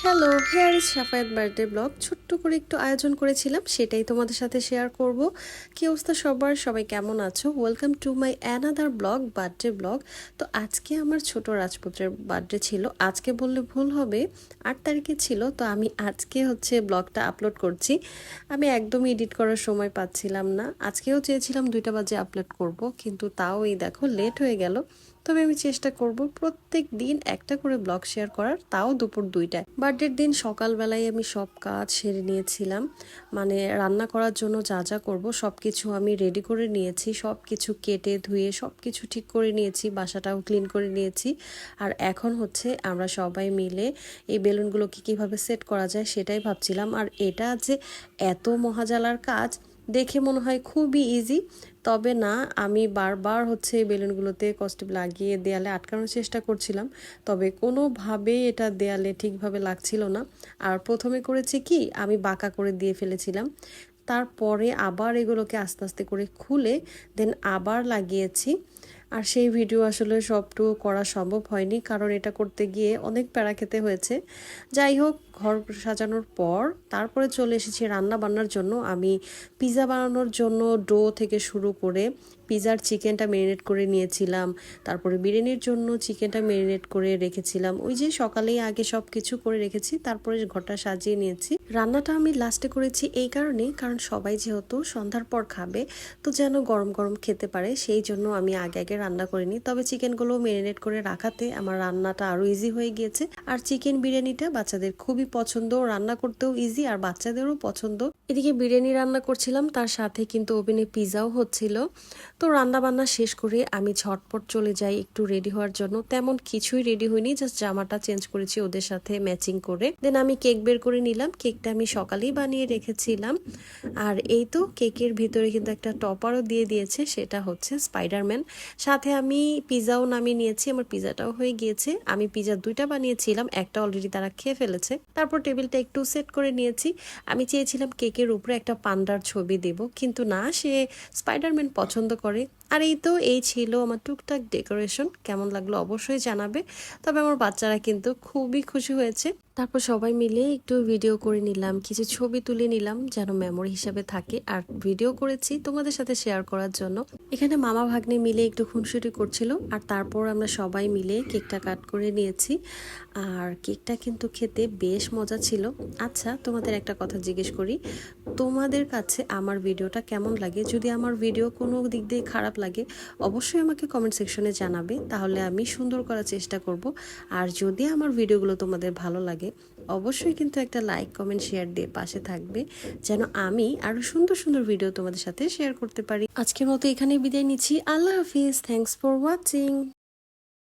Hello, hair is Safayat birthday blog. ছোট্ট করে একটু আয়োজন করেছিলাম, সেটাই তোমাদের সাথে শেয়ার করব। কি অবস্থা সবার, সবাই কেমন আছো? Welcome to my another blog, birthday blog. তো আজকে আমার ছোট রাজপুত্রের বার্থডে ছিল। আজকে বললে ভুল হবে, 8 তারিখে ছিল। তো আমি আজকে ব্লগটা আপলোড করছি। আমি একদমই এডিট করার সময় পাচ্ছিলাম না। আজকেও চেয়েছিলাম 2টা বাজে আপলোড করব, কিন্তু তাও এই দেখো লেট হয়ে গেল। তবে আমি চেষ্টা করব প্রত্যেক দিন একটা করে ব্লগ শেয়ার করার, তাও দুপুর 2টায়। বার্থডের দিন সকালবেলায় আমি সব কাজ সেরে নিয়েছিলাম, মানে রান্না করার জন্য যা যা করব সব কিছু আমি রেডি করে নিয়েছি। সব কিছু কেটে ধুয়ে সব কিছু ঠিক করে নিয়েছি, বাসাটাও ক্লিন করে নিয়েছি। আর এখন আমরা সবাই মিলে এই বেলুনগুলোকে কীভাবে সেট করা যায় সেটাই ভাবছিলাম। আর এটা যে এত মহাজালার কাজ দেখে মনে হয় খুবই ইজি, তবে না। আমি বারবার এই বেলুনগুলোতে কস্টেপ লাগিয়ে দেয়ালে আটকানোর চেষ্টা করছিলাম, তবে কোনোভাবেই এটা দেয়ালে ঠিকভাবে লাগছিল না। আর প্রথমে করেছি কি, আমি বাঁকা করে দিয়ে ফেলেছিলাম। তারপরে আবার এগুলোকে আস্তে আস্তে করে খুলে দেন আবার লাগিয়েছি। আর সেই ভিডিও আসলে সবটুকু করা সম্ভব হয়নি, কারণ এটা করতে গিয়ে অনেক প্যারা খেতে হয়েছে। যাই হোক, ঘর সাজানোর পর তারপরে চলে এসেছি রান্না বান্নার জন্য। আমি পিৎজা বানানোর জন্য ডো থেকে শুরু করে পিৎজার চিকেনটা ম্যারিনেট করে নিয়েছিলাম, তারপরে বিরিয়ানির জন্য চিকেনটা ম্যারিনেট করে রেখেছিলাম। ওই যে সকালেই আগে সব কিছু করে রেখেছি, তারপরে ঘরটা সাজিয়ে নিয়েছি। রান্নাটা আমি লাস্টে করেছি এই কারণে, কারণ সবাই যেহেতু সন্ধ্যার পর খাবে, তো যেন গরম গরম খেতে পারে, সেই জন্য আমি আগে আগে রান্না করিনি। তবে চিকেনগুলো ম্যারিনেট করে রাখাতে আমার রান্নাটা আরও ইজি হয়ে গিয়েছে। আর চিকেন বিরিয়ানিটা বাচ্চাদের খুবই পছন্দ, রান্না করতেও ইজি আর বাচ্চাদেরও পছন্দ। এদিকে বিরিয়ানি রান্না করছিলাম, তার সাথে কিন্তু ওভেনে পিৎজাও হচ্ছিল। তো রান্না বান্না শেষ করে আমি ঝটপট চলে যাই একটু রেডি হওয়ার জন্য। তেমন কিছুই রেডি হয়নি, জাস্ট জামাটা চেঞ্জ করেছি ওদের সাথে ম্যাচিং করে। দেন আমি কেক বের করে নিলাম। কেকটা আমি সকালেই বানিয়ে রেখেছিলাম। আর এই তো কেকের ভিতরে কিন্তু একটা টপারও দিয়ে দিয়েছে, সেটা হচ্ছে স্পাইডারম্যান। সাথে আমি পিৎজাও নামিয়ে নিয়েছি, আমার পিৎজাটাও হয়ে গিয়েছে। আমি পিৎজা 2টা বানিয়েছিলাম, একটা অলরেডি তারা খেয়ে ফেলেছে। তারপর টেবিলটা একটু সেট করে নিয়েছি। আমি চেয়েছিলাম কেকের উপরে একটা পান্ডার ছবি দেব, কিন্তু না, সে স্পাইডারম্যান পছন্দ করে। আর এই ছিল আমার টুকটাক ডেকোরেশন। কেমন লাগলো অবশ্যই জানাবে। তবে আমার বাচ্চারা কিন্তু খুবই খুশি হয়েছে। তারপর সবাই মিলে একটু ভিডিও করে নিলাম, কিছু ছবি তুলে নিলাম যেন মেমোরি হিসাবে থাকে। আর ভিডিও করেছি তোমাদের সাথে শেয়ার করার জন্য। এখানে মামা ভাগ্নে মিলে একটু খুনসুটি করছিল, আর তারপর আমরা সবাই মিলে কেকটা কাট করে নিয়েছি। আর কেকটা কিন্তু খেতে বেশ মজা ছিল। আচ্ছা, তোমাদের একটা কথা জিজ্ঞেস করি, তোমাদের কাছে আমার ভিডিওটা কেমন লাগে? যদি আমার ভিডিও কোনো দিক দিয়ে খারাপ লাগে অবশ্যই আমাকে কমেন্ট সেকশনে জানাবে, তাহলে আমি সুন্দর করার চেষ্টা করব। আর যদি আমার ভিডিওগুলো তোমাদের ভালো লাগে অবশ্যই কিন্তু একটা লাইক, কমেন্ট, শেয়ার দিয়ে পাশে থাকবে, যেন আমি আরো সুন্দর সুন্দর ভিডিও তোমাদের সাথে শেয়ার করতে পারি। আজকের মতো এখানে বিদায় নিচ্ছি। আল্লাহ হাফিজ। Thanks for watching.